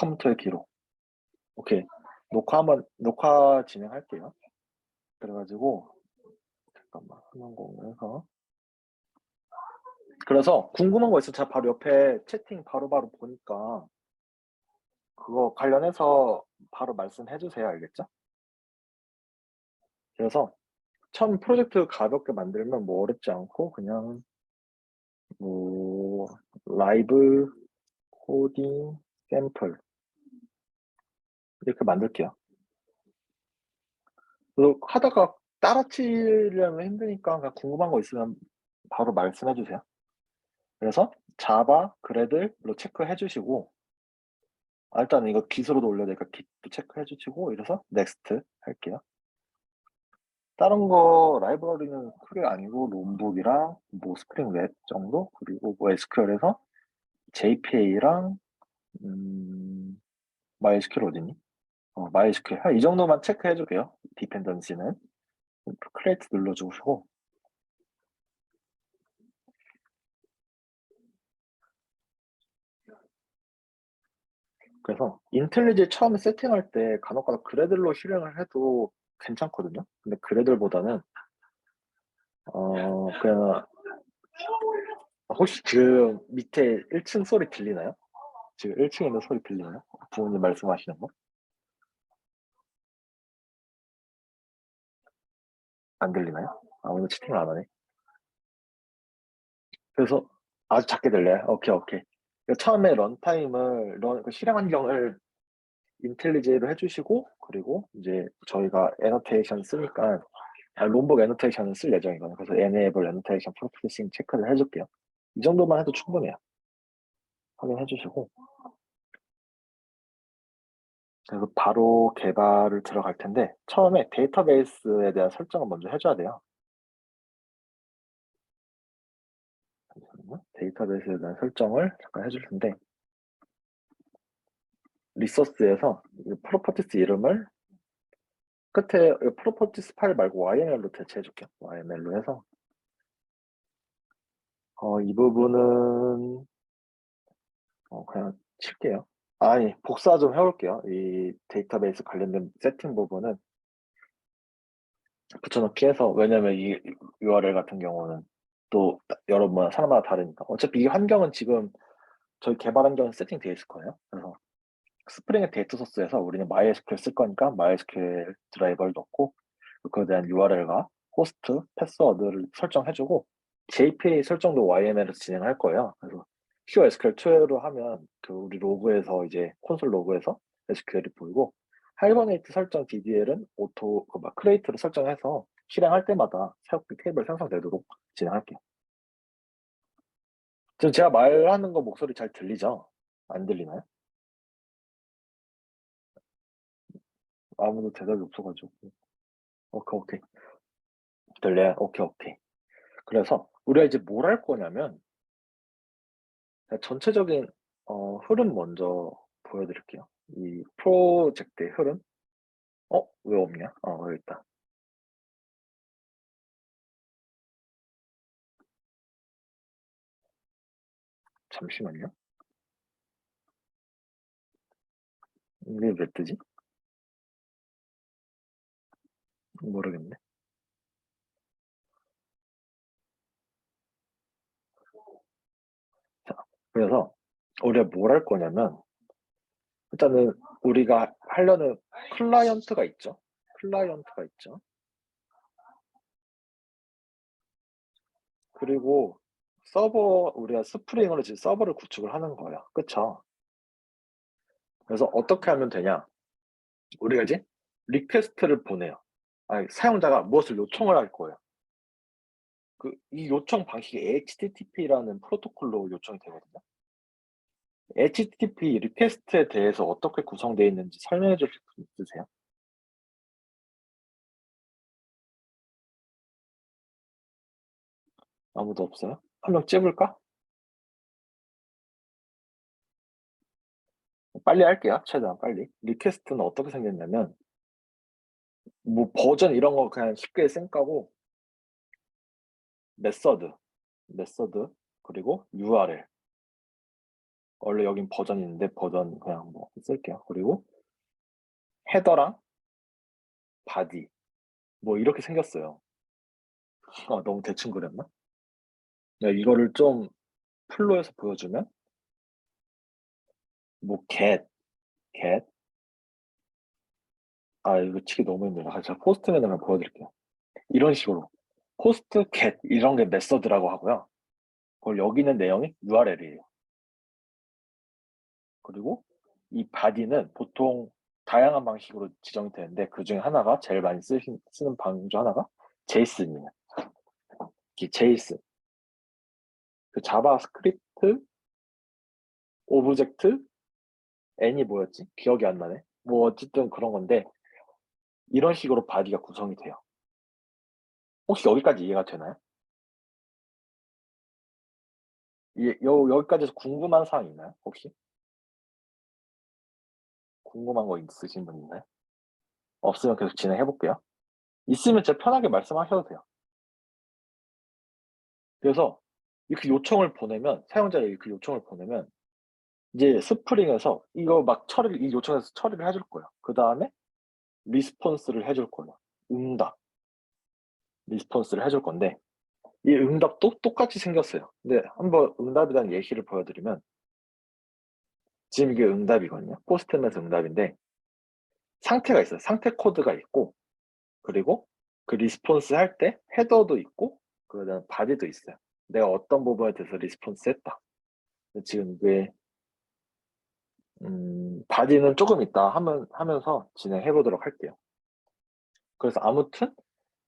컴퓨터의 기록. 오케이. 녹화 진행할게요. 그래가지고, 잠깐만, 화면 공유해서. 그래서 궁금한 거 있으면 제가 바로 옆에 채팅 바로바로 보니까 그거 관련해서 바로 말씀해 주세요. 알겠죠? 그래서 처음 프로젝트 가볍게 만들면 뭐 어렵지 않고 그냥 뭐 라이브 코딩 샘플 이렇게 만들게요. 그리고 하다가 따라치려면 힘드니까 그냥 궁금한 거 있으면 바로 말씀해 주세요. 그래서 자바 그래들로 체크해 주시고 일단 이거 깃으로도 올려야 되니까 깃도 체크해 주시고 이래서 넥스트 할게요. 다른 거 라이브러리는 크게 아니고 롬북이랑 뭐 스프링 웹 정도 그리고 뭐 SQL에서 JPA랑 MySQL 어디니? MySQL 이 정도만 체크해 줄게요. 디펜던시는 크리에이트 눌러주시고 그래서 인텔리지 처음에 세팅할 때 간혹가다 그래들로 실행을 해도 괜찮거든요. 근데 그래들보다는 그냥 혹시 지금 밑에 1층 소리 들리나요? 지금 1층에 있는 소리 들리나요? 부모님 말씀하시는 거? 안 들리나요? 오늘 채팅을 안 하네. 그래서 아주 작게 들려요. 오케이, 오케이. 처음에 그 실행 환경을 인텔리제로 해주시고, 그리고 이제 저희가 애노테이션 쓰니까, 롬복 애노테이션을 쓸 예정이거든요. 그래서 enable annotation processing 체크를 해줄게요. 이 정도만 해도 충분해요. 확인해 주시고. 그래서 바로 개발을 들어갈 텐데, 처음에 데이터베이스에 대한 설정을 먼저 해줘야 돼요. 데이터베이스에 대한 설정을 잠깐 해줄 텐데, 리소스에서 프로퍼티스 이름을 끝에 프로퍼티스 파일 말고 YML로 대체해 줄게요. YML로 해서 이 부분은 그냥 칠게요. 아니 복사 좀 해볼게요. 이 데이터베이스 관련된 세팅 부분은 붙여넣기 해서 왜냐면 이 URL 같은 경우는 또 여러 사람마다 다르니까 어차피 이 환경은 지금 저희 개발 환경은 세팅되어 있을 거예요. 그래서 스프링의 데이터 소스에서 우리는 MySQL 쓸 거니까 MySQL 드라이버를 넣고 그거에 대한 URL과 호스트, 패스워드를 설정해주고 JPA 설정도 YML에서 진행할 거예요. 그래서 QSQL2로 하면 그 우리 로그에서 이제 콘솔 로그에서 SQL이 보이고 하이버네이트 설정 DDL은 오토 크레이트를 설정해서 실행할 때마다 새롭게 테이블 생성되도록 진행할게요. 지금 제가 말하는 거 목소리 잘 들리죠? 안 들리나요? 아무도 대답이 없어가지고. 오케이, 오케이. 들려요? 오케이, 오케이. 그래서 우리가 이제 뭘 할 거냐면 전체적인 흐름 먼저 보여드릴게요. 이 프로젝트의 흐름. 왜 없냐? 여기 있다. 잠시만요. 이게 왜 뜨지? 모르겠네. 자, 그래서 우리가 뭘 할 거냐면 일단은 우리가 하려는 클라이언트가 있죠. 클라이언트가 있죠. 그리고 우리가 스프링으로 지금 서버를 구축을 하는 거예요. 그쵸? 그래서 어떻게 하면 되냐? 우리가 이제 리퀘스트를 보내요. 사용자가 무엇을 요청을 할 거예요. 이 요청 방식이 HTTP라는 프로토콜로 요청이 되거든요. HTTP 리퀘스트에 대해서 어떻게 구성되어 있는지 설명해 주실 수 있으세요? 아무도 없어요? 한 명 찝을까? 빨리 할게요. 최대한 빨리. 리퀘스트는 어떻게 생겼냐면 뭐 버전 이런 거 그냥 쉽게 쌩까고 메서드 그리고 URL 원래 여긴 버전이 있는데 버전 그냥 뭐 쓸게요. 그리고 헤더랑 바디 뭐 이렇게 생겼어요. 너무 대충 그렸나? 네, 이거를 좀 플로에서 보여주면 뭐 get 이거 치기 너무 힘들다. 제가 포스트맨을 한번 보여드릴게요. 이런 식으로 포스트 get 이런 게 메서드라고 하고요. 그걸 여기 있는 내용이 URL이에요. 그리고 이 바디는 보통 다양한 방식으로 지정이 되는데 그 중에 하나가 제일 많이 쓰는 방식 중 하나가 제이슨이에요. 이 제이슨 그 자바스크립트 오브젝트 N이 뭐였지? 기억이 안 나네. 뭐 어쨌든 그런 건데 이런 식으로 바디가 구성이 돼요. 혹시 여기까지 이해가 되나요? 여기까지서 궁금한 사항 있나요? 혹시 궁금한 거 있으신 분 있나요? 없으면 계속 진행해 볼게요. 있으면 진짜 편하게 말씀하셔도 돼요. 그래서 이렇게 요청을 보내면 사용자에 이렇게 요청을 보내면 이제 스프링에서 이거 막 이 요청에서 처리를 해줄 거예요. 그 다음에 리스폰스를 해줄 거예요. 응답 리스폰스를 해줄 건데 이 응답도 똑같이 생겼어요. 근데 한번 응답에 대한 예시를 보여드리면 지금 이게 응답이거든요. 포스트맨에서 응답인데 상태가 있어요. 상태 코드가 있고 그리고 그 리스폰스 할 때 헤더도 있고 그다음 바디도 있어요. 내가 어떤 부분에 대해서 리스폰스 했다. 지금 이게 바디는 조금 있다 하면서 진행해 보도록 할게요. 그래서 아무튼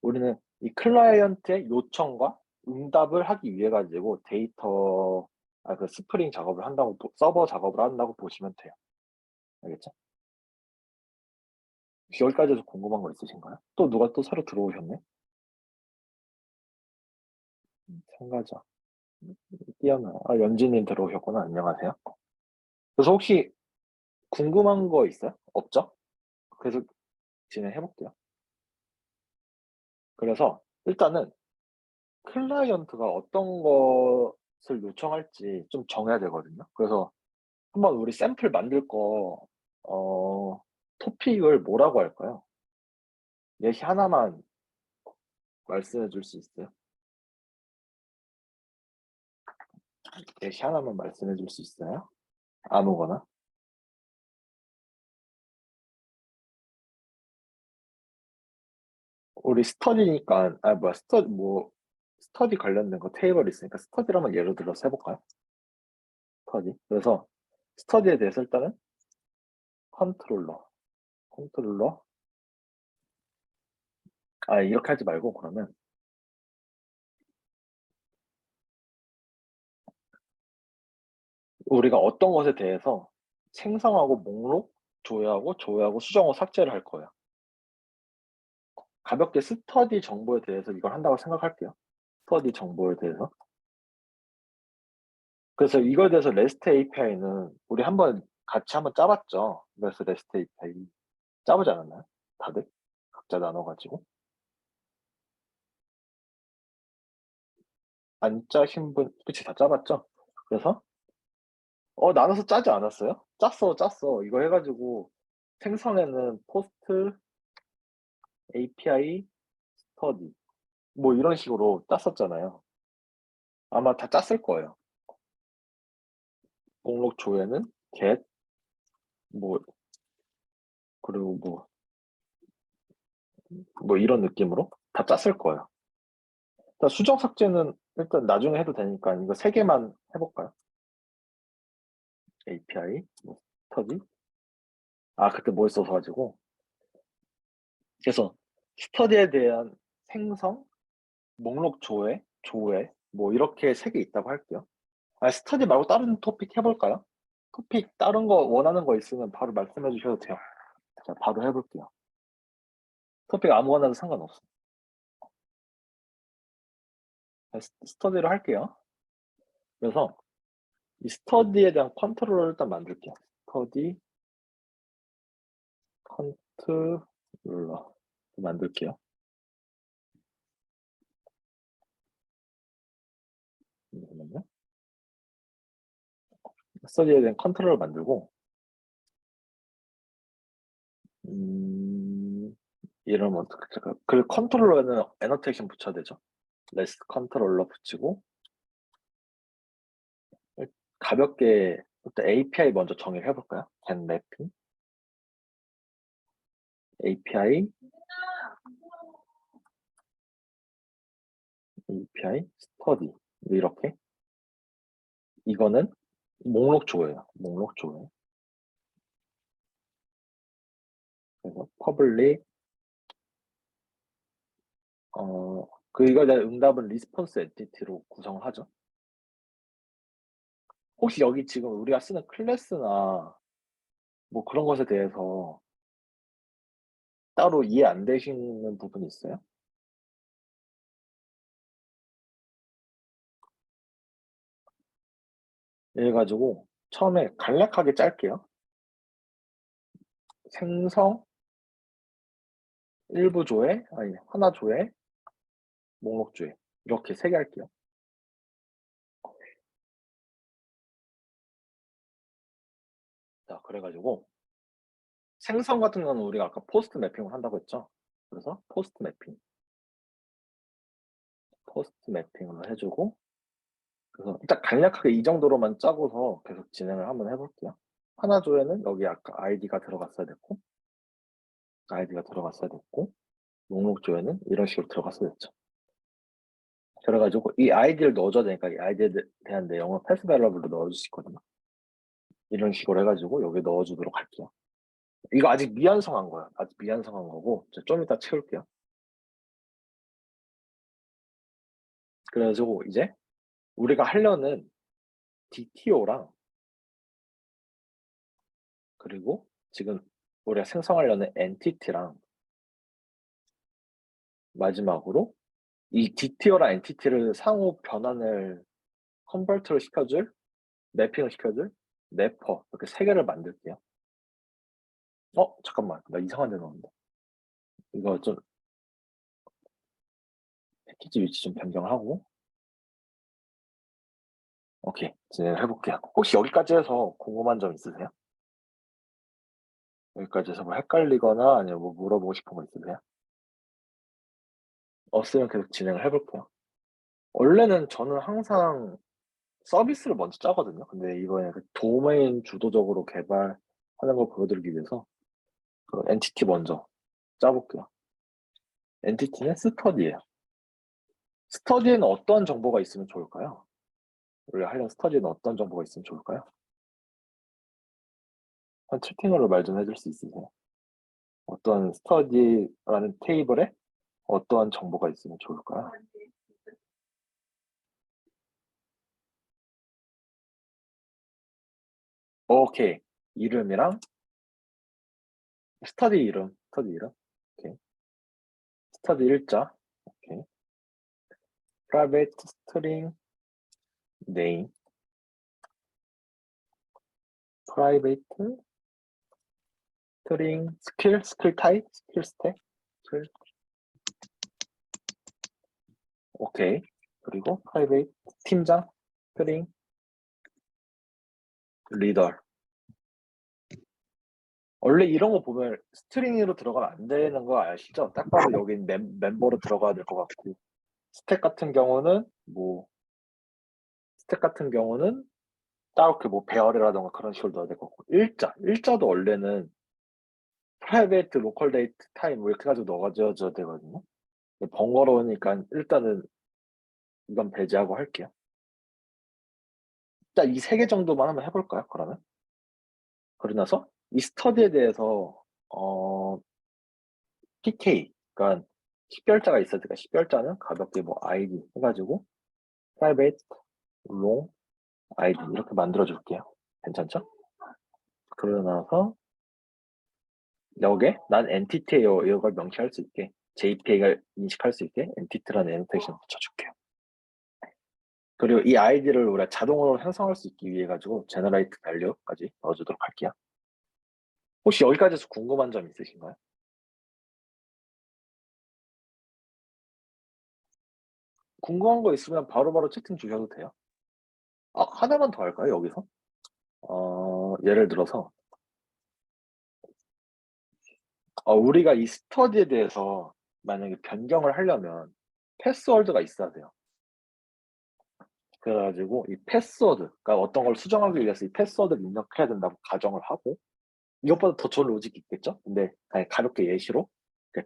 우리는 이 클라이언트의 요청과 응답을 하기 위해 가지고 그 스프링 작업을 한다고 서버 작업을 한다고 보시면 돼요. 알겠죠? 여기까지도 궁금한 거 있으신가요? 또 누가 또 새로 들어오셨네? 참가자 뛰어나. 연진님 들어오셨구나. 안녕하세요. 그래서 혹시 궁금한 거 있어요? 없죠? 계속 진행해 볼게요. 그래서 일단은 클라이언트가 어떤 것을 요청할지 좀 정해야 되거든요. 그래서 한번 우리 샘플 만들 거 토픽을 뭐라고 할까요? 예시 하나만 말씀해 줄 수 있어요? 예시 하나만 말씀해 줄 수 있어요? 아무거나. 우리 스터디니까 뭐야 스터디 관련된 거 테이블 있으니까 스터디를 한번 예를 들어서 해볼까요? 스터디. 그래서 스터디에 대해서 일단은 컨트롤러 컨트롤러 이렇게 하지 말고 그러면 우리가 어떤 것에 대해서 생성하고 목록 조회하고 수정하고 삭제를 할 거예요. 가볍게 스터디 정보에 대해서 이걸 한다고 생각할게요. 스터디 정보에 대해서. 그래서 이거에 대해서 REST API는 우리 같이 한번 짜봤죠. 그래서 REST API 짜보지 않았나요? 다들 각자 나눠가지고 안 짜신 분 그치 다 짜봤죠? 그래서 나눠서 짜지 않았어요? 짰어. 이거 해가지고 생성에는 포스트 API 스터디 뭐 이런 식으로 짰었잖아요. 아마 다 짰을 거예요. 목록 조회는 get 뭐 그리고 뭐 이런 느낌으로 다 짰을 거예요. 일단 수정 삭제는 일단 나중에 해도 되니까 이거 세 개만 해볼까요? API 뭐 스터디 그때 뭐 했어서 가지고 그래서 스터디에 대한 생성 목록 조회 뭐 이렇게 세 개 있다고 할게요. 스터디 말고 다른 토픽 해볼까요? 토픽 다른 거 원하는 거 있으면 바로 말씀해 주셔도 돼요. 자, 바로 해볼게요. 토픽 아무거나 도 상관없어. 스터디로 할게요. 그래서 이 스터디에 대한 컨트롤을 일단 만들게요. 스터디 컨트롤러 만들게요. 잠깐만요. 스터디에 대한 컨트롤을 만들고 이러면 어떻게 그 컨트롤러는 애너테이션 붙여야 되죠. 레스 컨트롤러 붙이고 가볍게 일단 API 먼저 정의를 해볼까요? get mapping API study 이렇게 이거는 목록 조회예요. 목록 조회. 그래서 public 이거에 대한 응답은 리스폰스 엔티티로 구성하죠. 혹시 여기 지금 우리가 쓰는 클래스나 뭐 그런 것에 대해서 따로 이해 안 되시는 부분이 있어요? 이래가지고 처음에 간략하게 짤게요. 생성, 일부 조회, 아니 하나 조회, 목록 조회 이렇게 세 개 할게요. 자, 그래가지고 생성 같은 거는 우리가 아까 포스트 매핑을 한다고 했죠. 그래서 포스트 매핑으로 해주고 그래서 일단 간략하게 이 정도로만 짜고서 계속 진행을 한번 해볼게요. 하나 조회는 여기 아까 아이디가 들어갔어야 됐고 목록 조회는 이런 식으로 들어갔어야 됐죠. 그래가지고 이 아이디를 넣어줘야 되니까 이 아이디에 대한 내용을 패스 밸러블로 넣어줄 수 있거든요. 이런 식으로 해가지고 여기 넣어주도록 할게요. 이거 아직 미완성한 거야. 아직 미완성한 거고 좀 이따 채울게요. 그래가지고 이제 우리가 하려는 DTO랑 그리고 지금 우리가 생성하려는 엔티티랑 마지막으로 이 DTO랑 엔티티를 상호 변환을 컨버트를 시켜줄 매핑을 시켜줄 래퍼 이렇게 세 개를 만들게요. 잠깐만 나 이상한 데 넣었는데 이거 좀 패키지 위치 좀 변경하고 오케이 진행을 해볼게요. 혹시 여기까지 해서 궁금한 점 있으세요? 여기까지 해서 뭐 헷갈리거나 아니면 뭐 물어보고 싶은 거 있으세요? 없으면 계속 진행을 해볼게요. 원래는 저는 항상 서비스를 먼저 짜거든요. 근데 이번에 그 도메인 주도적으로 개발하는 걸 보여드리기 위해서 그 엔티티 먼저 짜볼게요. 엔티티는 스터디예요. 스터디에는 어떤 정보가 있으면 좋을까요? 원래 하려는 스터디에는 어떤 정보가 있으면 좋을까요? 한 채팅으로 말 좀 해줄 수 있으세요? 어떤 스터디라는 테이블에 어떠한 정보가 있으면 좋을까요? 오케이. 이름이랑 스터디 이름. 오케이. 스터디 일자. 오케이. private string name. private string 스킬 타입, 스킬 스택. 스킬. 오케이. 그리고 private 팀장 string 리더. 원래 이런 거 보면 스트링으로 들어가면 안 되는 거 아시죠? 딱 봐도 여긴 멤버로 들어가야 될 것 같고 스택 같은 경우는 스택 같은 경우는 딱 그 뭐 배열이라던가 그런 식으로 넣어야 될 것 같고 일자도 원래는 프라이베이트 로컬 데이트 타임 뭐 이렇게 가지고 넣어줘야 되거든요. 번거로우니까 일단은 이건 배제하고 할게요. 일단 이 세 개 정도만 한번 해볼까요? 그러면 그러고 나서 이 스터디에 대해서 PK 그러니까 식별자가 있어야 되니까 식별자는 가볍게 뭐 ID 해가지고 private long ID 이렇게 만들어 줄게요. 괜찮죠? 그러고 나서 여기에 난 엔티티예요 이걸 명시할 수 있게 JPA가 인식할 수 있게 엔티티라는 애노테이션 붙여줄게요. 그리고 이 아이디를 우리가 자동으로 생성할 수 있기 위해 가지고 제너레이트 밸류까지 넣어주도록 할게요. 혹시 여기까지서 궁금한 점 있으신가요? 궁금한 거 있으면 바로바로 채팅 주셔도 돼요. 하나만 더 할까요, 여기서? 예를 들어서 우리가 이 스터디에 대해서 만약에 변경을 하려면 패스워드가 있어야 돼요. 그래가지고 이 패스워드, 그러니까 어떤 걸 수정하기 위해서 이 패스워드를 입력해야 된다고 가정을 하고, 이것보다 더 좋은 로직이 있겠죠? 근데 그냥 가볍게 예시로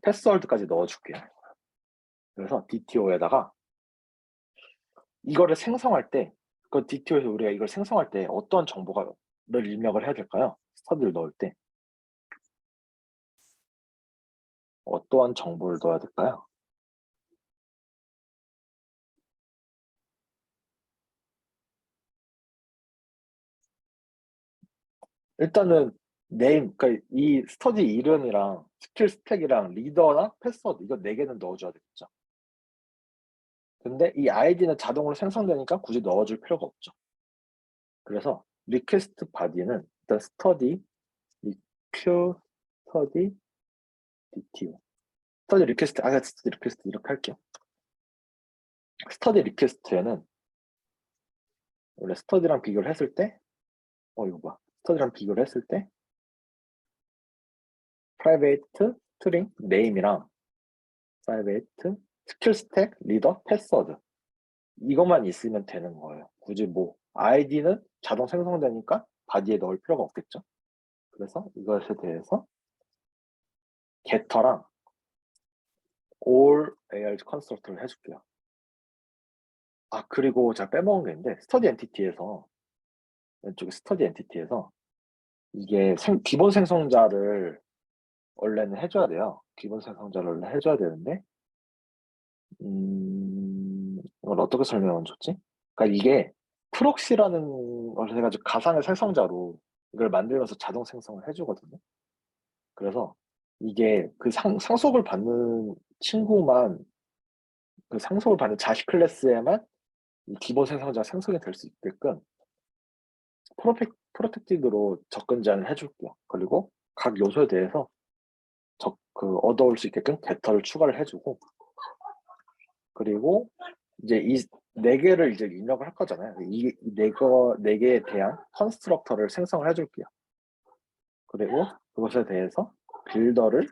패스워드까지 넣어줄게요. 그래서 DTO에다가 이거를 생성할 때, 그 DTO에서 우리가 이걸 생성할 때 어떤 정보를 입력을 해야 될까요? 스터디를 넣을 때 어떠한 정보를 넣어야 될까요? 일단은 그러니까 이 스터디 이름이랑 스킬 스택이랑 리더랑 패스워드 이거 네 개는 넣어줘야 되겠죠. 근데 이 아이디는 자동으로 생성되니까 굳이 넣어줄 필요가 없죠. 그래서 리퀘스트 바디는 일단 스터디 리큐 스터디 DTO 스터디 리퀘스트 스터디 리퀘스트 이렇게 할게요. 스터디 리퀘스트에는 원래 스터디랑 비교를 했을 때 이거 봐. 스터디랑 비교를 했을 때 private string name이랑 private skill stack 리더 패스워드 이것만 있으면 되는 거예요. 굳이 뭐 아이디는 자동 생성되니까 바디에 넣을 필요가 없겠죠. 그래서 이것에 대해서 getter랑 all AR 컨스트럭터를 해줄게요. 그리고 제가 빼먹은 게 있는데 스터디 엔티티에서 왼쪽에 스터디 엔티티에서 이게 기본 생성자를 원래는 해줘야 돼요. 기본 생성자를 원래 해줘야 되는데 이걸 어떻게 설명하면 좋지? 그러니까 이게 프록시라는 걸 해가지고 가상의 생성자로 이걸 만들면서 자동 생성을 해주거든요. 그래서 이게 그 상속을 받는 친구만 그 상속을 받는 자식 클래스에만 이 기본 생성자가 생성이 될 수 있게끔 프로텍티드로 접근 제한을 해줄게요. 그리고 각 요소에 대해서 얻어올 수 있게끔 벡터를 추가를 해주고 그리고 이제 이 네 개를 이제 입력을 할 거잖아요. 네 개에 대한 컨스트럭터를 생성을 해줄게요. 그리고 그것에 대해서 빌더를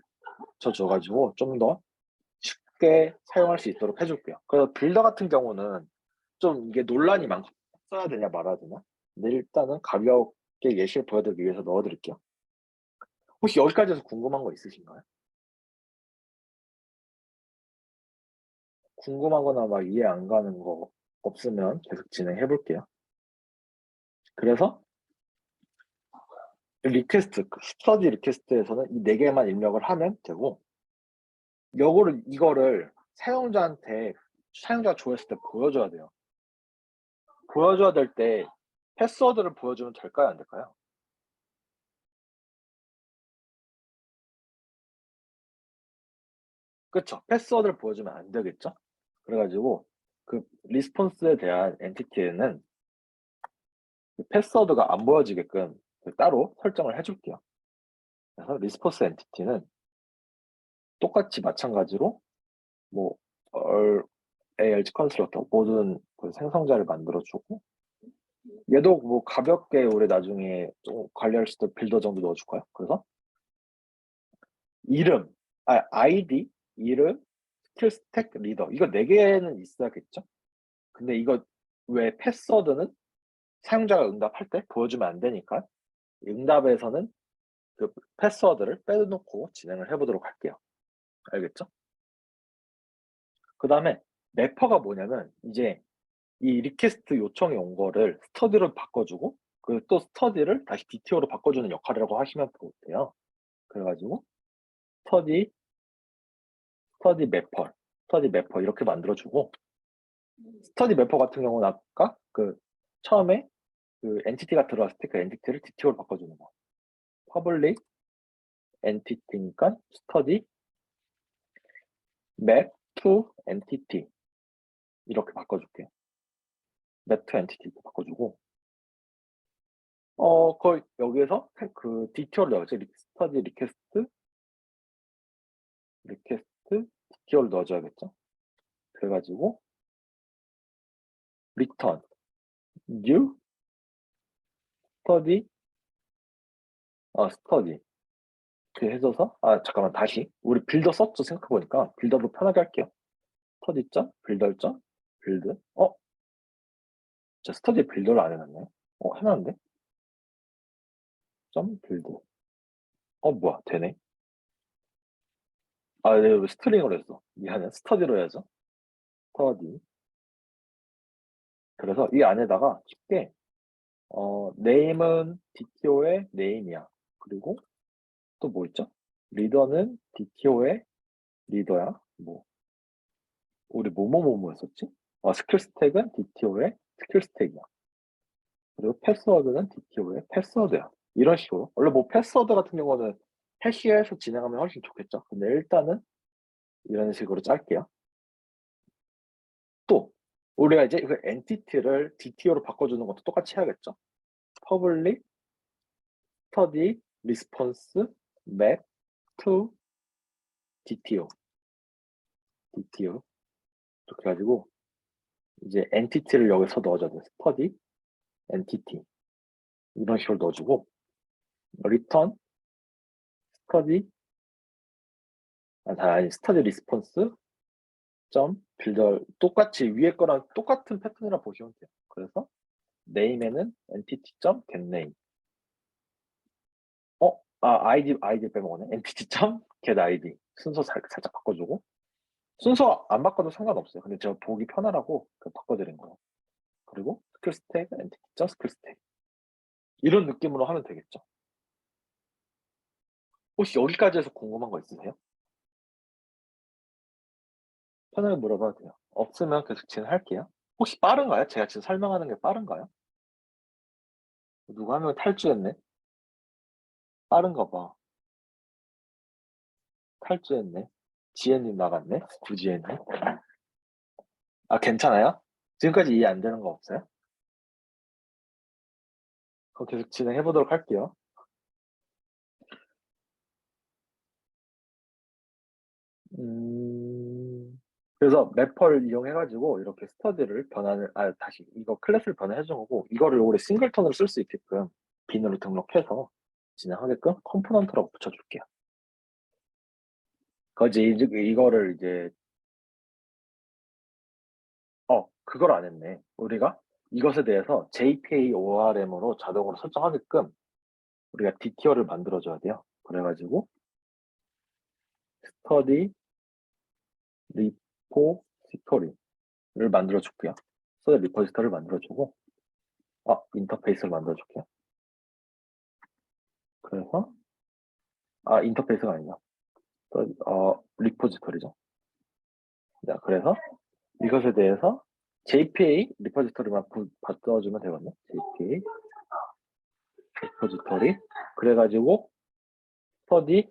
줘가지고 좀 더 쉽게 사용할 수 있도록 해줄게요. 그래서 빌더 같은 경우는 좀 이게 논란이 많고 써야 되냐 말아야 되냐. 근데 일단은 가볍게 예시를 보여드리기 위해서 넣어드릴게요. 혹시 여기까지 해서 궁금한 거 있으신가요? 궁금하거나 막 이해 안 가는 거 없으면 계속 진행해 볼게요. 그래서 스터디 리퀘스트에서는 이 네 개만 입력을 하면 되고, 이거를 사용자 조회했을 때 보여줘야 돼요. 보여줘야 될 때 패스워드를 보여주면 될까요? 안 될까요? 그쵸? 패스워드를 보여주면 안 되겠죠? 그래가지고 그 리스폰스에 대한 엔티티에는 그 패스워드가 안 보여지게끔 따로 설정을 해줄게요. 그래서 리스폰스 엔티티는 똑같이 마찬가지로 뭐 ARG 컨스트럭터 모든 그 생성자를 만들어주고 얘도 뭐 가볍게 우리 나중에 좀 관리할 수 있는 빌더 정도 넣어줄까요? 그래서 이름, 아이디, 이름, 스킬 스택, 리더 이거 네 개는 있어야겠죠? 근데 이거 왜 패스워드는 사용자가 응답할 때 보여주면 안 되니까 응답에서는 그 패스워드를 빼놓고 진행을 해보도록 할게요. 알겠죠? 그 다음에 래퍼가 뭐냐면 이제 이 리퀘스트 요청이 온 거를 스터디로 바꿔주고 그 또 스터디를 다시 DTO로 바꿔주는 역할이라고 하시면 돼요. 그래가지고 스터디, 스터디 매퍼 이렇게 만들어주고 스터디 매퍼 같은 경우는 아까 그 처음에 그 엔티티가 들어왔을 때 그 엔티티를 DTO로 바꿔주는 거. 퍼블릭 엔티티니까 스터디 맵 투 엔티티 이렇게 바꿔줄게요. 맵 투 엔티티 이렇게 바꿔주고 거의 여기에서 그 DTO를 넣어야지 스터디 리퀘스트 DTO를 넣어줘야겠죠. 그래가지고 return new 스터디, 스터디. 이렇게 해줘서, 잠깐만, 다시. 우리 빌더 썼죠? 생각해보니까. 빌더로 편하게 할게요. 스터디 점, 빌더 점, 빌드. 저 스터디 빌더를 안 해놨네. 해놨는데? 점, 빌드. 뭐야, 되네. 내가 왜 스트링으로 했어? 미안해. 스터디로 해야죠. 스터디. 그래서 이 안에다가 쉽게, 네임은 DTO의 네임이야. 그리고 또 뭐 있죠? 리더는 DTO의 리더야. 뭐, 우리 뭐뭐뭐뭐 했었지? 스킬 스택은 DTO의 스킬 스택이야. 그리고 패스워드는 DTO의 패스워드야. 이런 식으로. 원래 뭐 패스워드 같은 경우는 해시해서 진행하면 훨씬 좋겠죠. 근데 일단은 이런 식으로 짤게요. 또 우리가 이제 그 엔티티를 DTO로 바꿔주는 것도 똑같이 해야겠죠. public study response map to DTO 이렇게 가지고 이제 엔티티를 여기서 넣어줘야 돼. study entity 이런 식으로 넣어주고 return study study response 점 빌더 똑같이 위에 거랑 똑같은 패턴이라 보시면 돼요. 그래서 name에는 entity 점 get name 아이디 빼먹었네. entity 점 get id 순서 살짝 바꿔주고 순서 안 바꿔도 상관없어요. 근데 제가 보기 편하라고 바꿔드린 거예요. 그리고 스킬 스택 entity 점 스킬 스택 이런 느낌으로 하면 되겠죠. 혹시 여기까지 해서 궁금한 거 있으세요? 편하게 물어봐도 돼요. 없으면 계속 진행할게요. 혹시 빠른가요? 제가 지금 설명하는 게 빠른가요? 누가 한 명 탈주했네? 빠른가 봐. 탈주했네. 지혜님 나갔네. 구지혜님. 괜찮아요? 지금까지 이해 안 되는 거 없어요? 그럼 계속 진행해 보도록 할게요. 그래서 맵펄 이용해가지고 이렇게 스터디를 다시 이거 클래스를 변환해 준 거고 이거를 오래 싱글턴으로 쓸 수 있게끔 빈으로 등록해서 진행하게끔 컴포넌트라고 붙여줄게요. 이거를 이제 그걸 안 했네. 우리가 이것에 대해서 JPA ORM으로 자동으로 설정하게끔 우리가 DTO를 만들어줘야 돼요. 그래가지고 스터디 리포지토리를 만들어줄게요. 스터디 리포지토리를 만들어주고 인터페이스를 만들어줄게요. 그래서 인터페이스가 아니죠. 리포지토리죠. 자, 그래서 이것에 대해서 JPA 리포지토리만 바꿔주면 되거든요. JPA 리포지토리 그래가지고 스터디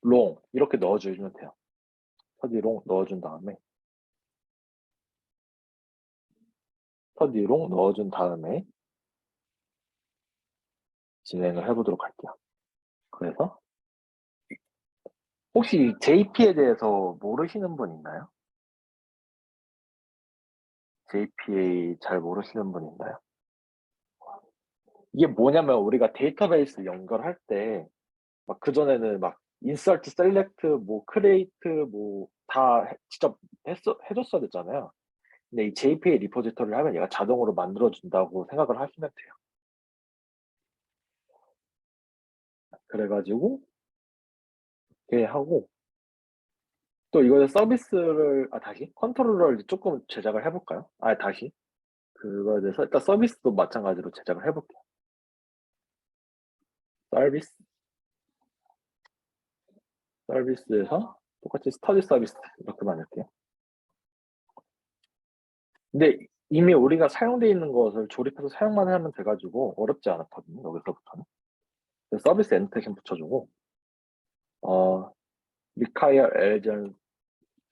롱 이렇게 넣어주면 돼요. 스터디 롱 넣어준 다음에 스터디 롱 넣어준 다음에 진행을 해보도록 할게요. 그래서 혹시 JP에 대해서 모르시는 분 있나요? JPA 잘 모르시는 분 있나요? 이게 뭐냐면 우리가 데이터베이스 연결할 때 막 그전에는 막 인서트, 셀렉트, 뭐 크리에이트 뭐 다 직접 해줬어야 됐잖아요. 근데 이 JPA 리포지터리를 하면 얘가 자동으로 만들어준다고 생각을 하시면 돼요. 그래가지고 이렇게 하고 또 이거에 서비스를 다시 컨트롤러를 조금 제작을 해볼까요? 다시 그거에 대해서 일단 서비스도 마찬가지로 제작을 해볼게요. 서비스에서 똑같이 스터디 서비스 이렇게 만들게요. 근데 이미 우리가 사용되어 있는 것을 조립해서 사용만 하면 돼가지고 어렵지 않았거든요. 여기서부터는. 서비스 엔텍션 붙여주고 require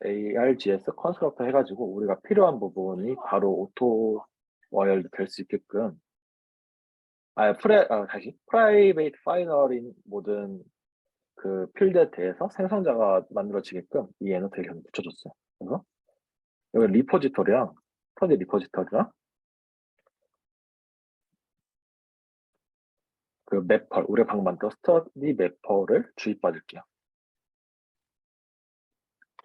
ARGS 컨스트럭터 해가지고 우리가 필요한 부분이 바로 오토 와이어드 될 수 있게끔 다시 프라이베이트 파이널인 모든 그 필드에 대해서 생성자가 만들어지게끔 이 애노테이션을 붙여줬어요. 그래서 여기 리포지토리랑 스터디 리포지토리랑 그 매펄, 우리 방금 만든 스터디 매펄을 주입받을게요.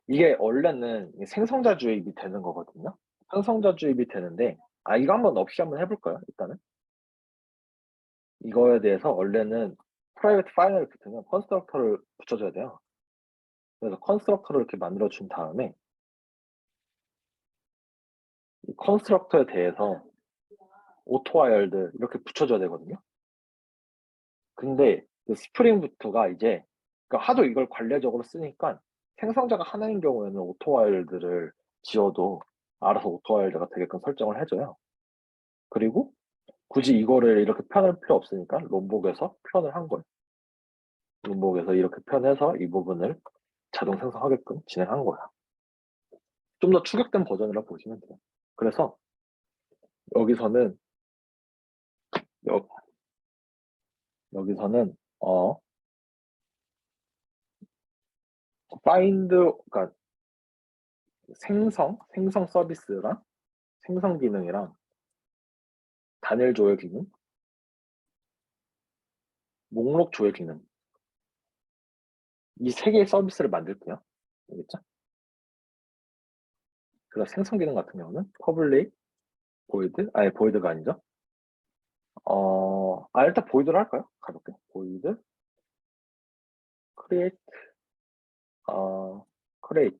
이게 원래는 생성자 주입이 되는 거거든요. 생성자 주입이 되는데, 이거 한번 없이 한번 해볼까요? 일단은. 이거에 대해서 원래는 프라이빗 파일을 붙으면 컨스트럭터를 붙여줘야 돼요. 그래서 컨스트럭터를 이렇게 만들어준 다음에 이 컨스트럭터에 대해서 오토와일드 이렇게 붙여줘야 되거든요. 근데 그 스프링부트가 이제 그러니까 하도 이걸 관례적으로 쓰니까 생성자가 하나인 경우에는 오토와일드를 지어도 알아서 오토와일드가 되게끔 설정을 해줘요. 그리고 굳이 이거를 이렇게 표현할 필요 없으니까 롬복에서 표현을 한 거예요. 롬복에서 이렇게 표현해서 이 부분을 자동 생성하게끔 진행한 거야. 좀 더 추격된 버전이라고 보시면 돼요. 그래서 여기서는 여, 여기서는 find 그러니까 생성 서비스랑 생성 기능이랑 단일 조회 기능, 목록 조회 기능 이 세 개의 서비스를 만들게요. 알겠죠? 그래서 생성 기능 같은 경우는 public void 아니 void가 아니죠. 일단 void로 할까요? 가볍게 void create create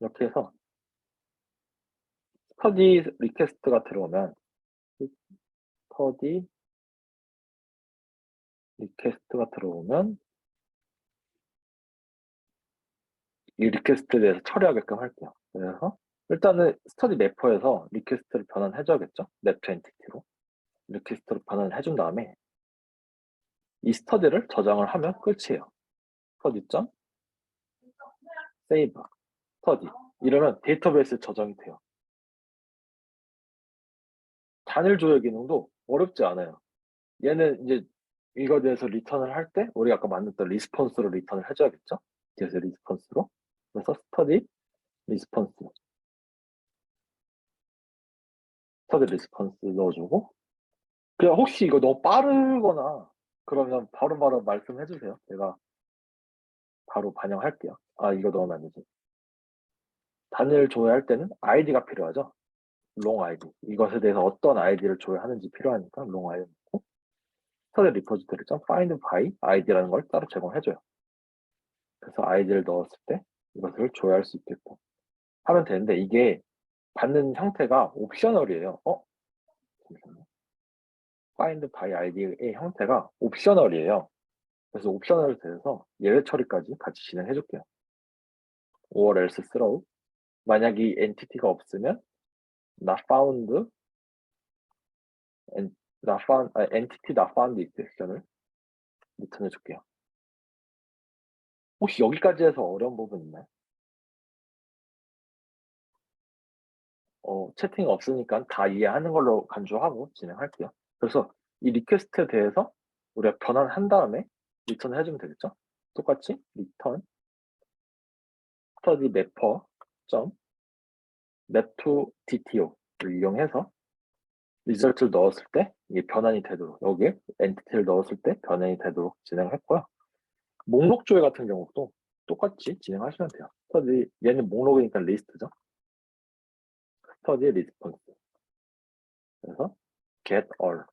이렇게 해서 스터디 리퀘스트가 들어오면 스터디 리퀘스트가 들어오면 이 리퀘스트에 대해서 처리하게끔 할게요. 그래서 일단은 스터디 매퍼에서 리퀘스트를 변환해줘야겠죠. 맵트 엔티티로 리퀘스트로 변환을 해준 다음에 이 스터디를 저장을 하면 끝이에요. 스터디 점 세이브 스터디 이러면 데이터베이스 저장이 돼요. 단일 조회 기능도 어렵지 않아요. 얘는 이제 이거에 대해서 리턴을 할 때 우리가 아까 만들었던 리스폰스로 리턴을 해줘야겠죠. 뒤에서 리스폰스로 그래서 스터디 리스폰스 스터디 리스폰스 넣어주고 그냥 혹시 이거 너무 빠르거나 그러면 바로바로 말씀해 주세요. 제가 바로 반영할게요. 이거 넣으면 안 되지. 단일 조회할 때는 아이디가 필요하죠. 롱 아이디. 이것에 대해서 어떤 아이디를 조회하는지 필요하니까 롱 아이디 넣고 스터디 리포지터리 점 find by 아이디라는 걸 따로 제공해줘요. 그래서 아이디를 넣었을 때 이것을 조회할 수 있게끔 하면 되는데 이게 받는 형태가 옵셔널이에요. 잠시만요. find by id의 형태가 옵셔널이에요. 그래서 옵셔널에 대해서 예외 처리까지 같이 진행해 줄게요. or else throw. 만약 이 엔티티가 없으면 not found, entity not found exception을 리턴해 줄게요. 혹시 여기까지 해서 어려운 부분 있나요? 채팅 없으니까 다 이해하는 걸로 간주하고 진행할게요. 그래서 이 리퀘스트에 대해서 우리가 변환한 다음에 리턴을 해주면 되겠죠? 똑같이 return study mapper map to dto를 이용해서 리절트를 넣었을 때 이게 변환이 되도록 여기에 엔티티를 넣었을 때 변환이 되도록 진행을 했고요. 목록 조회 같은 경우도 똑같이 진행하시면 돼요. 스터디 얘는 목록이니까 리스트죠. 스터디 리스폰스 그래서 get all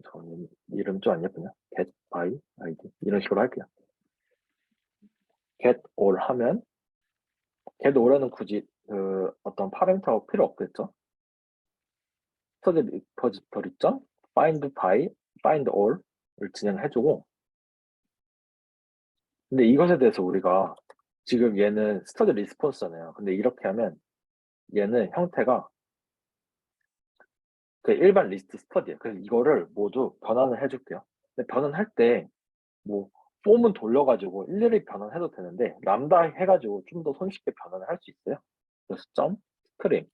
저는 이름 좀 안 예쁘냐? get by id 이런 식으로 할게요. get all 하면 get all에는 굳이 그 어떤 파라미터가 필요 없겠죠. 스터디 리포지터리 점 find by find all을 진행해주고 근데 이것에 대해서 우리가 지금 얘는 스터디 리스폰스잖아요. 근데 이렇게 하면 얘는 형태가 그 일반 리스트 스터디예요. 그래서 이거를 모두 변환을 해줄게요. 근데 변환할 때 뭐 폼은 돌려가지고 일일이 변환해도 되는데 람다 해가지고 좀 더 손쉽게 변환을 할 수 있어요. 그래서 점 스트림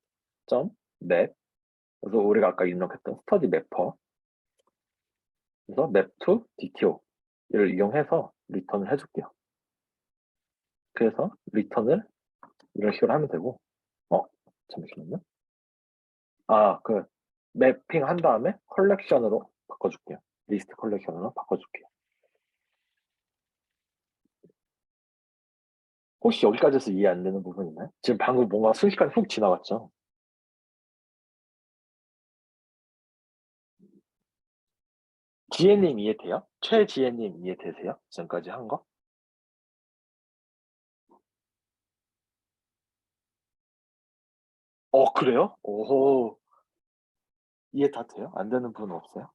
점 맵 그래서 우리가 아까 입력했던 스터디 매퍼 그래서 맵 to DTO 를 이용해서 리턴을 해줄게요. 그래서 리턴을 이런 식으로 하면 되고 잠시만요. 그 매핑 한 다음에 컬렉션으로 바꿔줄게요. 리스트 컬렉션으로 바꿔줄게요. 혹시 여기까지서 이해 안 되는 부분 있나요? 지금 방금 뭔가 순식간에 훅 지나갔죠? 지혜님 이해돼요? 최지혜님 이해되세요? 지금까지 한 거? 그래요? 오호, 이해 다 돼요? 안 되는 부분 없어요?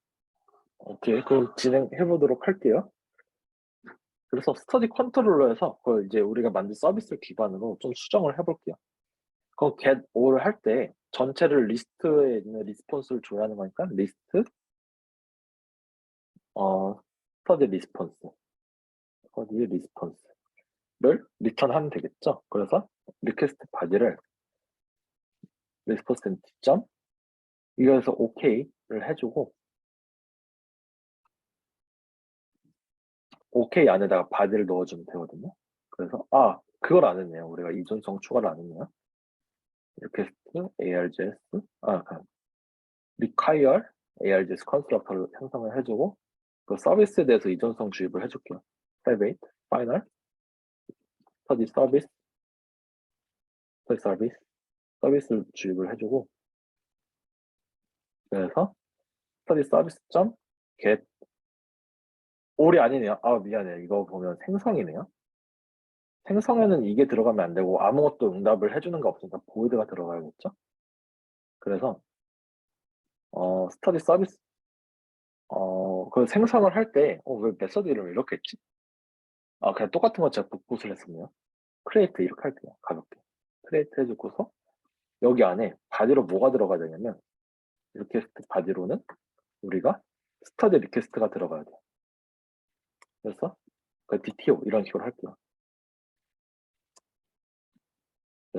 오케이, 그럼 진행해 보도록 할게요. 그래서 스터디 컨트롤러에서 그 이제 우리가 만든 서비스를 기반으로 좀 수정을 해볼게요. 그럼 get all 할 때 전체를 리스트에 있는 리스폰스를 줘야 하는 거니까 리스트 스터디 리스폰스 스터디 리스폰스를 리턴하면 되겠죠. 그래서 리퀘스트 바디를 리스폰스 점 이거에서 OK를 해주고 OK 안에다가 바디를 넣어주면 되거든요. 그래서 그걸 안 했네요. 우리가 이전성 추가를 안 했네요. 리퀘스트 ARJS require ARJS 컨스트럭터를 생성을 해주고 그 서비스에 대해서 이전성 주입을 해줄게요. private, final, study service, study service, 서비스를 주입을 해주고 그래서 study service 점 get all이 아니네요. 미안해요. 이거 보면 생성이네요. 생성에는 이게 들어가면 안 되고 아무것도 응답을 해주는 거 없으니까 void가 들어가야겠죠. 그래서 study service 그 생성을 할 때 왜 메서드 이름을 이렇게 했지? 그냥 똑같은 거 제가 복붙을 했었네요. create 이렇게 할게요. 가볍게. create 해주고서 여기 안에 바디로 뭐가 들어가야 되냐면 리퀘스트 바디로는 우리가 스터디 리퀘스트가 들어가야 돼요. 그래서 그 DTO 이런 식으로 할게요.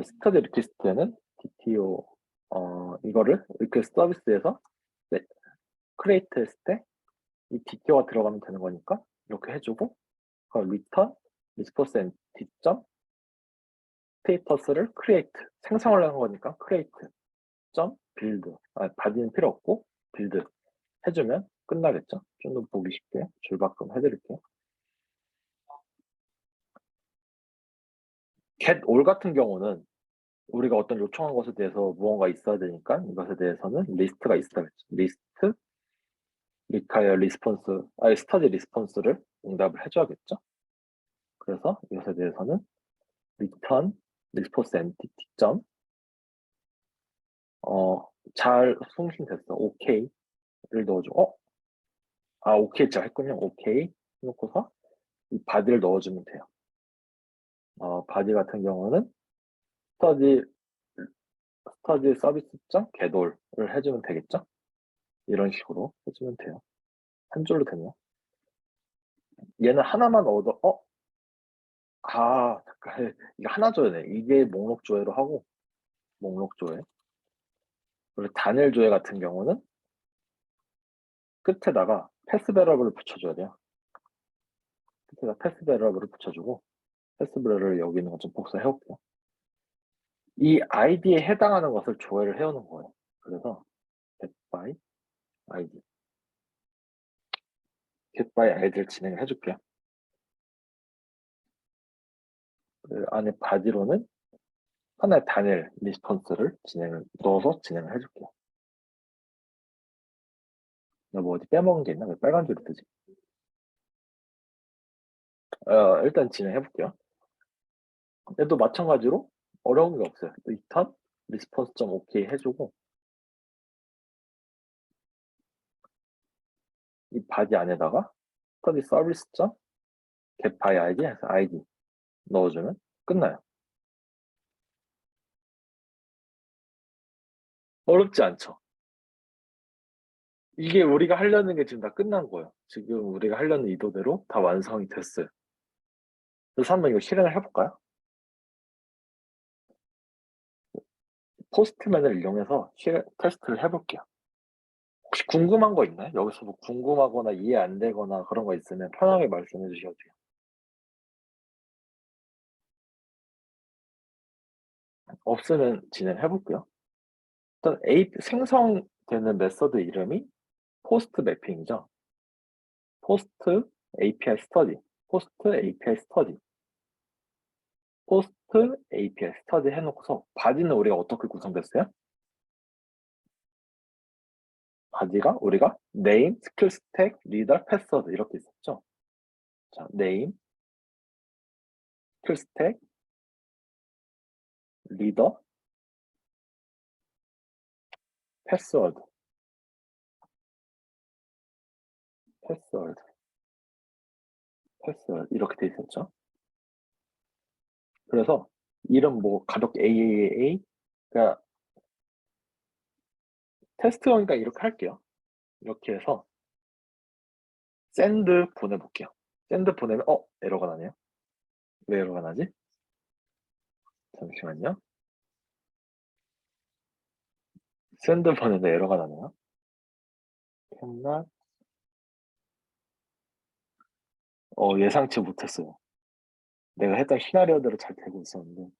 스터디 리퀘스트에는 DTO 이거를 리퀘스트 서비스에서 네, create 했을 때 이 DTO가 들어가면 되는 거니까 이렇게 해주고 return response entity 점 스테이터스를 create 생성을 하는 거니까 create 점 build 바디는 필요 없고 build 해주면 끝나겠죠. 좀 더 보기 쉽게 줄바꿈 해드릴게요. get all 같은 경우는 우리가 어떤 요청한 것에 대해서 무언가 있어야 되니까 이것에 대해서는 리스트가 있어야겠죠. 리스트 require response study response를 응답을 해줘야겠죠. 그래서 이것에 대해서는 return response entity 점 잘 송신됐어. OK를 넣어주고 오케이 잘 했군요. 오케이 해놓고서 이 바디를 넣어주면 돼요. 바디 같은 경우는 스터디 스터디 서비스점 개돌을 해주면 되겠죠? 이런 식으로 해주면 돼요. 한 줄로 되네요. 얘는 하나만 얻어 잠깐 이게 하나 줘야 돼. 이게 목록 조회로 하고 목록 조회. 그리고 단일 조회 같은 경우는 끝에다가 패스 베러블을 붙여줘야 돼요. 끝에다 패스 베러블을 붙여주고 패스 베러블을 여기 있는 거 좀 복사해 올게요. 이 아이디에 해당하는 것을 조회를 해오는 거예요. 그래서 get by id get by id를 진행을 해줄게요. 그 안에 바디로는 하나의 단일 리스폰스를 넣어서 진행을 해줄게요. 뭐 어디 빼먹은 게 있나? 왜 빨간 줄이 뜨지? 일단 진행해볼게요. 얘도 마찬가지로 어려운 게 없어요. return response.ok 해주고 이 바디 안에다가 study service.get by id 해서 id 넣어주면 끝나요. 어렵지 않죠? 이게 우리가 하려는 게 지금 다 끝난 거예요. 지금 우리가 하려는 의도대로 다 완성이 됐어요. 그래서 한번 이거 실행을 해볼까요? 포스트맨을 이용해서 테스트를 해볼게요. 혹시 궁금한 거 있나요? 여기서 뭐 궁금하거나 이해 안 되거나 그런 거 있으면 편하게 말씀해 주셔도 돼요. 없으면 진행해 볼게요. 일단 생성되는 메서드 이름이 포스트 매핑이죠. 포스트 API 스터디, 포스트 API 스터디, 포스트 API 스터디 해놓고서 바디는 우리가 어떻게 구성됐어요? 바디가 우리가 name, skill stack, leader, password 이렇게 있었죠. 자, name, skill stack, leader, password, password, password 이렇게 돼 있었죠. 그래서 이름 뭐 가볍게 AAA, 그러니까 테스트형이니까 이렇게 할게요. 이렇게 해서 샌드 보내볼게요. 샌드 보내면 에러가 나네요. 왜 에러가 나지? 잠시만요. 샌드 보내는데 에러가 나네요. 했나? 예상치 못했어요. 내가 했던 시나리오대로 잘 되고 있었는데.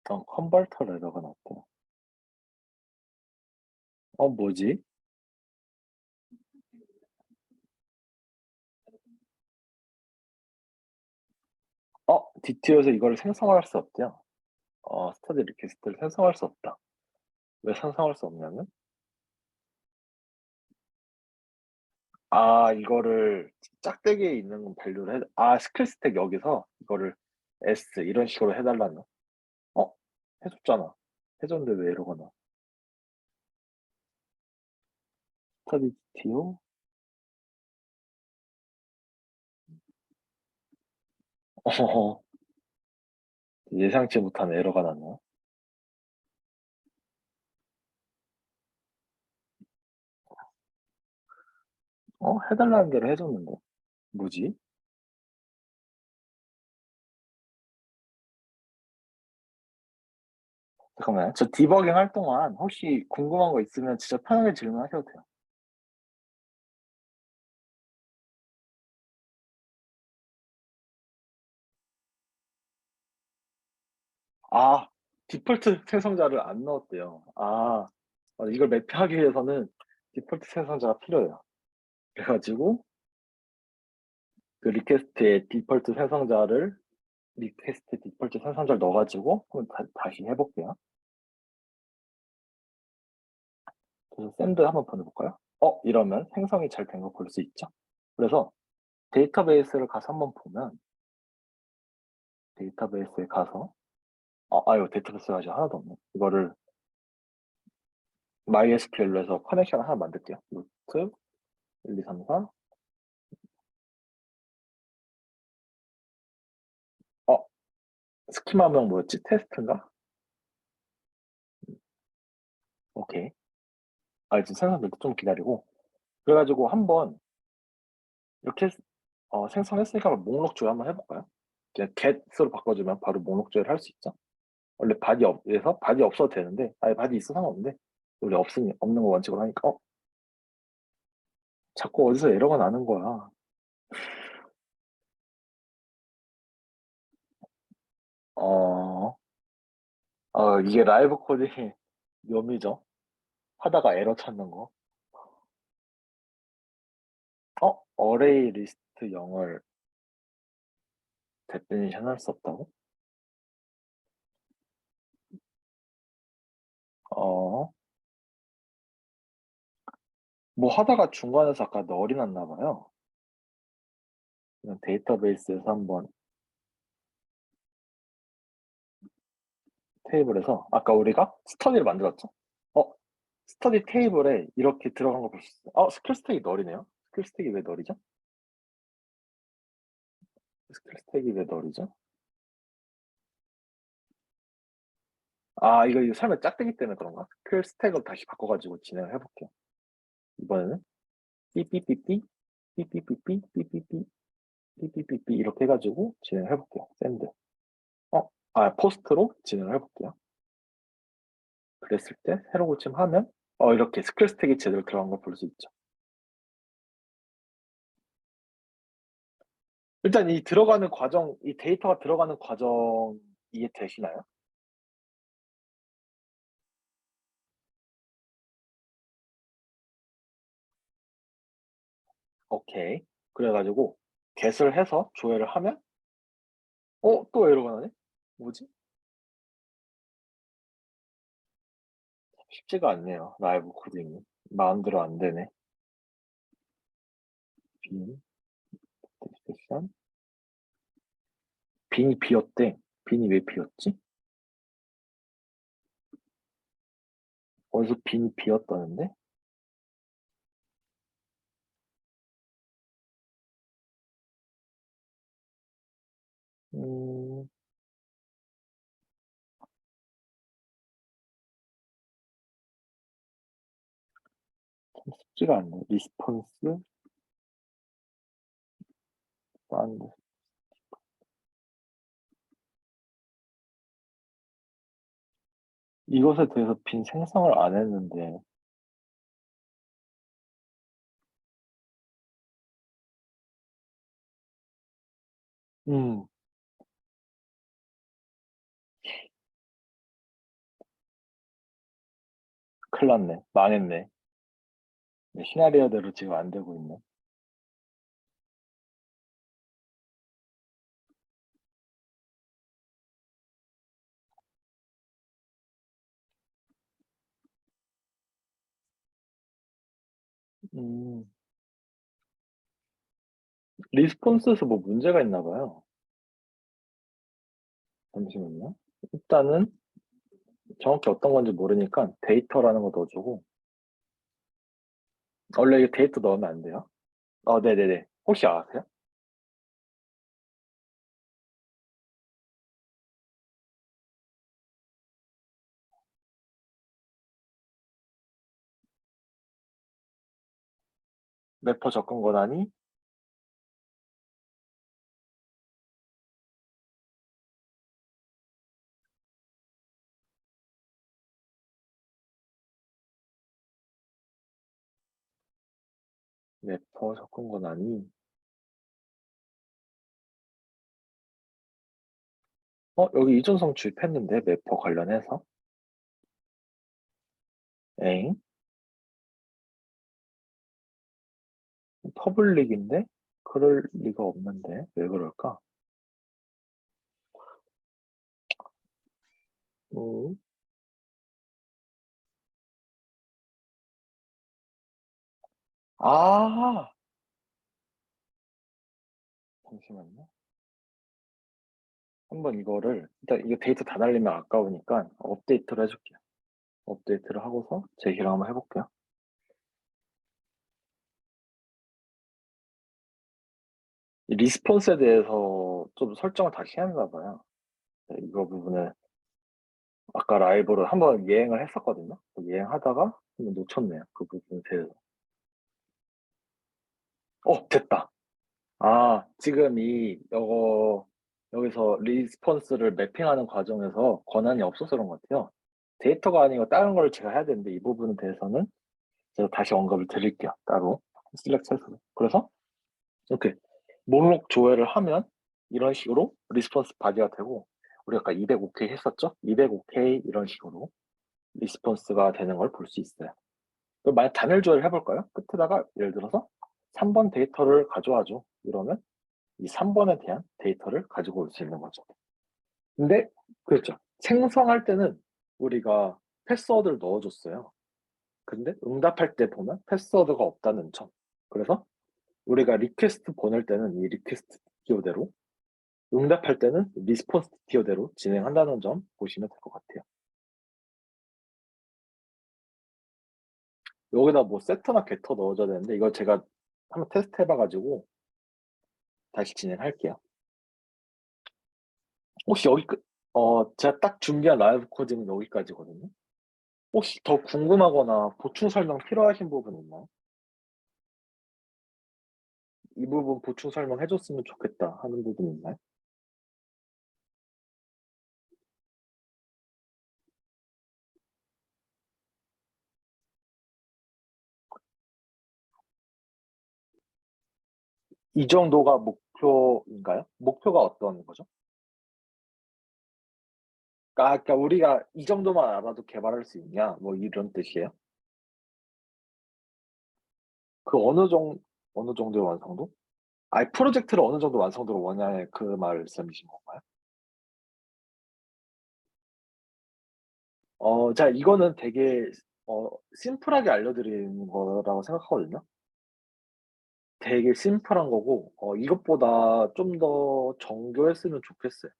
컨버터 에러가 났대. 뭐지? DTO에서 이거를 생성할 수 없대요. 스터디 리퀘스트를 생성할 수 없다. 왜 생성할 수 없냐면, 이거를 짝대기에 있는 밸류를 스킬 스택 여기서 이거를 S 이런 식으로 해달라는. 어? 해줬잖아. 해줬는데 왜 이러거나. 스터디 DTO? 어, 예상치 못한 에러가 났네. 해달라는 대로 해줬는데. 뭐지? 잠깐만요. 저 디버깅 할 동안 혹시 궁금한 거 있으면 진짜 편하게 질문하셔도 돼요. 아, 디폴트 생성자를 안 넣었대요. 이걸 매표하기 위해서는 디폴트 생성자가 필요해요. 그래가지고 그 리퀘스트 디폴트 생성자를 넣어가지고 한번 다시 해볼게요. 그래서 샌드 한번 보내볼까요? 이러면 생성이 잘 된 거 볼 수 있죠. 그래서 데이터베이스를 가서 한번 보면 데이터베이스에 가서 이거 데이터베이스가 아직 하나도 없네. 이거를 MySQL로 해서 커넥션 하나 만들게요. 루트 1, 2, 3, 4. 스키마명 뭐였지? 테스트인가? 오케이. 지금 생성될 때 좀 기다리고. 그래가지고 한번 이렇게 생성했으니까 한번 목록 조회 한번 해볼까요? 그냥 get으로 바꿔주면 바로 목록 조회를 할 수 있죠. 원래 바디 없어도 되는데, 바디 있어 상관없는데, 우리 없는 거 원칙으로 하니까, 자꾸 어디서 에러가 나는 거야. 어, 이게 라이브 코딩의 묘미죠. 하다가 에러 찾는 거. 어레이 리스트 0을 데피니션 할 수 없다고? 어, 뭐 하다가 중간에서 아까 널이 났나 봐요. 그냥 데이터베이스에서 한번 테이블에서 아까 우리가 스터디를 만들었죠? 어, 스터디 테이블에 이렇게 들어간 거 볼 수 있어요. 스킬스택이 널이네요. 스킬스택이 왜 널이죠? 스킬스택이 왜 널이죠? 이거 설마 짝대기 때문에 그런가? 스킬스택을 다시 바꿔가지고 진행을 해볼게요. 이번에는 삐삐삐삐, 삐삐삐삐, 삐삐삐, 삐삐삐삐 이렇게 해가지고 진행을 해볼게요. 샌드. 포스트로 진행을 해볼게요. 그랬을 때 새로 고침하면 이렇게 스킬 스택이 제대로 들어간 걸 볼 수 있죠. 일단 이 데이터가 들어가는 과정 이해되시나요? 오케이. 그래가지고 get을 해서 조회를 하면 또 에러가 나네? 뭐지? 쉽지가 않네요. 라이브 코딩이. 마음대로 안 되네. 빈, 섹션. 빈이 비었대. 빈이 왜 비었지? 어디서 빈이 비었다는데? 음, 쉽지가 않네. 리스폰스, 사운드. 이것에 대해서 빈 생성을 안 했는데, 음, 큰일 났네. 망했네. 네, 시나리오대로 지금 안 되고 있네. 음, 리스폰스에서 뭐 문제가 있나 봐요. 잠시만요. 일단은 정확히 어떤 건지 모르니까 데이터라는 거 넣어주고, 원래 이게 데이터 넣으면 안 돼요? 네네네. 혹시 아세요? 래퍼 접근 권한이 래퍼 접근 권한이 여기 이준성 주입했는데 래퍼 관련해서 엥? 퍼블릭인데 그럴 리가 없는데 왜 그럴까? 음, 아 잠시만요. 한번 이거를 일단 이거 데이터 다 날리면 아까우니까 업데이트를 해줄게요. 업데이트를 하고서 제기를 한번 해볼게요. 이 리스폰스에 대해서 좀 설정을 다시 해야 하나 봐요. 네, 이거 부분을 아까 라이브로 한번 예행을 했었거든요. 그 예행하다가 한번 놓쳤네요. 그 부분에 대해서. 됐다. 지금 여기서 리스폰스를 매핑하는 과정에서 권한이 없어서 그런 것 같아요. 데이터가 아니고 다른 걸 제가 해야 되는데 이 부분에 대해서는 제가 다시 언급을 드릴게요. 따로. 셀렉트해서. 그래서 이렇게 목록 조회를 하면 이런 식으로 리스폰스 바디가 되고 우리가 아까 205K 했었죠? 205K 이런 식으로 리스폰스가 되는 걸 볼 수 있어요. 그럼 만약 단일 조회를 해볼까요? 끝에다가 예를 들어서 3번 데이터를 가져와줘. 이러면 이 3번에 대한 데이터를 가지고 올 수 있는 거죠. 근데 그렇죠. 생성할 때는 우리가 패스워드를 넣어줬어요. 근데 응답할 때 보면 패스워드가 없다는 점. 그래서 우리가 리퀘스트 보낼 때는 이 리퀘스트 티오대로 응답할 때는 리스폰스 티오대로 진행한다는 점 보시면 될 것 같아요. 여기다 뭐 세트나 게터 넣어줘야 되는데 이거 제가 한번 테스트 해봐가지고 다시 진행할게요. 혹시 제가 딱 준비한 라이브 코딩은 여기까지거든요. 혹시 더 궁금하거나 보충 설명 필요하신 부분 있나요? 이 부분 보충 설명 해줬으면 좋겠다 하는 부분 있나요? 이 정도가 목표인가요? 목표가 어떤 거죠? 그러니까 우리가 이 정도만 알아도 개발할 수 있냐? 뭐 이런 뜻이에요. 그 어느 정도의 완성도? 아예 프로젝트를 어느 정도 완성도로 원하냐 그 말씀이신 건가요? 자, 이거는 되게 심플하게 알려드리는 거라고 생각하거든요. 되게 심플한 거고, 이것보다 좀 더 정교했으면 좋겠어요.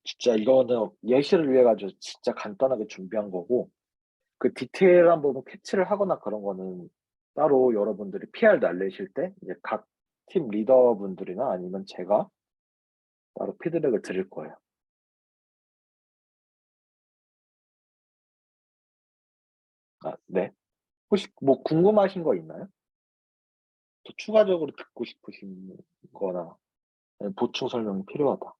진짜 이거는 예시를 위해 가지고 진짜 간단하게 준비한 거고, 그 디테일한 부분 캐치를 하거나 그런 거는 따로 여러분들이 PR 날리실 때 이제 각 팀 리더분들이나 아니면 제가 따로 피드백을 드릴 거예요. 아, 네. 혹시 뭐 궁금하신 거 있나요? 더 추가적으로 듣고 싶으신 거나 아니면 보충 설명이 필요하다.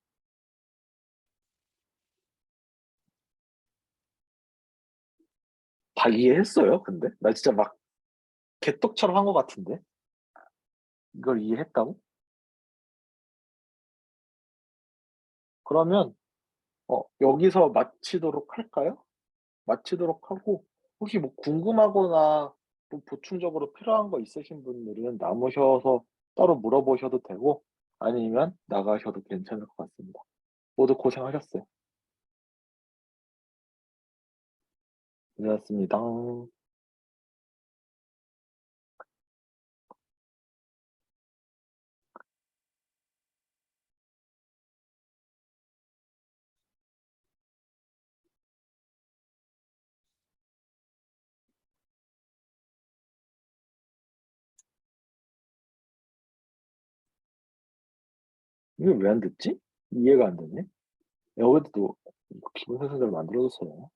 다 이해했어요, 근데? 나 진짜 막 개떡처럼 한 것 같은데? 이걸 이해했다고? 그러면 여기서 마치도록 할까요? 마치도록 하고 혹시 뭐 궁금하거나 또 보충적으로 필요한 거 있으신 분들은 남으셔서 따로 물어보셔도 되고 아니면 나가셔도 괜찮을 것 같습니다. 모두 고생하셨어요. 고생하셨습니다. 이게 왜 안 됐지? 이해가 안 되네. 여기도 기본 생성자를 만들어줬어요.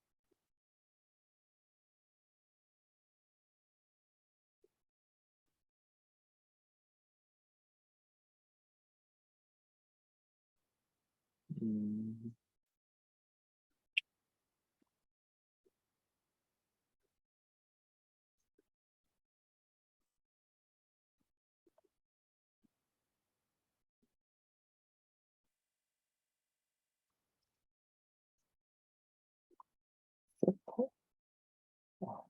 음, 세터? 아,